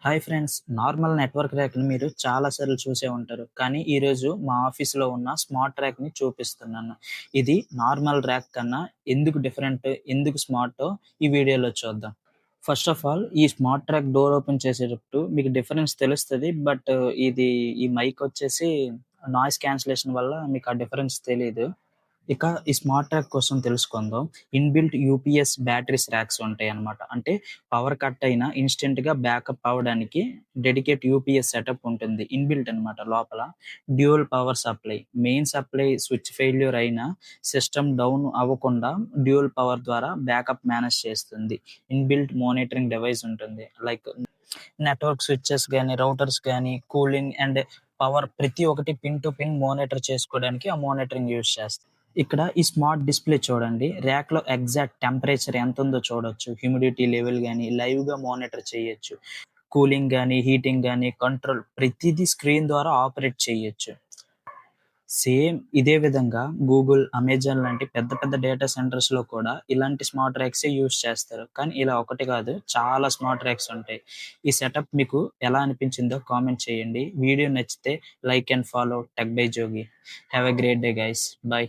Hi friends! Normal network ర్యాక్‌ని మీరు చాలా సార్లు చూసే ఉంటారు. కానీ ఈరోజు మా ఆఫీస్‌లో ఉన్న స్మార్ట్ ర్యాక్‌ని చూపిస్తున్నాను. ఇది నార్మల్ ర్యాక్ కన్నా ఎందుకు డిఫరెంట్, ఎందుకు స్మార్టో ఈ వీడియోలో చూద్దాం. ఫస్ట్ ఆఫ్ ఆల్ ఈ స్మార్ట్ ట్రాక్ డోర్ ఓపెన్ చేసేటప్పుడు మీకు డిఫరెన్స్ తెలుస్తది. బట్ ఇది ఈ మైక్ వచ్చేసి నాయిస్ క్యాన్సిలేషన్ వల్ల మీకు ఆ డిఫరెన్స్ తెలీదు. ఇక ఈ స్మార్ట్ ట్రాక్ కోసం తెలుసుకుందాం. ఇన్‌బిల్ట్ యూపీఎస్ బ్యాటరీస్ ర్యాక్స్ ఉంటాయన్నమాట. అంటే పవర్ కట్ అయినా ఇన్‌స్టంట్‌గా బ్యాకప్ అవ్వడానికి డెడికేట్ యూపీఎస్ సెటప్ ఉంటుంది. ఇన్‌బిల్ట్ అనమాట లోపల. Dual power supply. Main supply switch failure అయినా సిస్టమ్ డౌన్ అవ్వకుండా డ్యూయల్ పవర్ ద్వారా బ్యాకప్ మేనేజ్ చేస్తుంది. ఇన్‌బిల్ట్ మానిటరింగ్ డివైస్ ఉంటుంది. లైక్ నెట్వర్క్ స్విచెస్ గానీ, రౌటర్స్ గానీ, కూలింగ్ అండ్ పవర్ ప్రతి ఒక్కటి పిన్ టు పిన్ మానిటర్ చేసుకోవడానికి ఆ మానిటరింగ్ యూజ్ చేస్తాం. ఇక్కడ ఈ స్మార్ట్ డిస్‌ప్లే చూడండి. ర్యాక్‌లో ఎగ్జాక్ట్ టెంపరేచర్ ఎంతుందో చూడొచ్చు. హ్యూమిడిటీ లెవెల్ గాని లైవ్‌గా మానిటర్ చేయొచ్చు. కూలింగ్ గాని, హీటింగ్ గాని కంట్రోల్ ప్రతీదీ స్క్రీన్ ద్వారా ఆపరేట్ చేయొచ్చు. సేమ్ ఇదే విధంగా గూగుల్, అమెజాన్ లాంటి పెద్ద పెద్ద డేటా సెంటర్స్‌లో కూడా ఇలాంటి స్మార్ట్ ర్యాక్సే యూజ్ చేస్తారు. కానీ ఇలా ఒకటి కాదు చాలా స్మార్ట్ ర్యాక్స్ ఉంటాయి. ఈ సెటప్ మీకు ఎలా అనిపించిందో కామెంట్ చేయండి. వీడియో నచ్చితే like and follow tech by Jogi. Have a great day guys. By.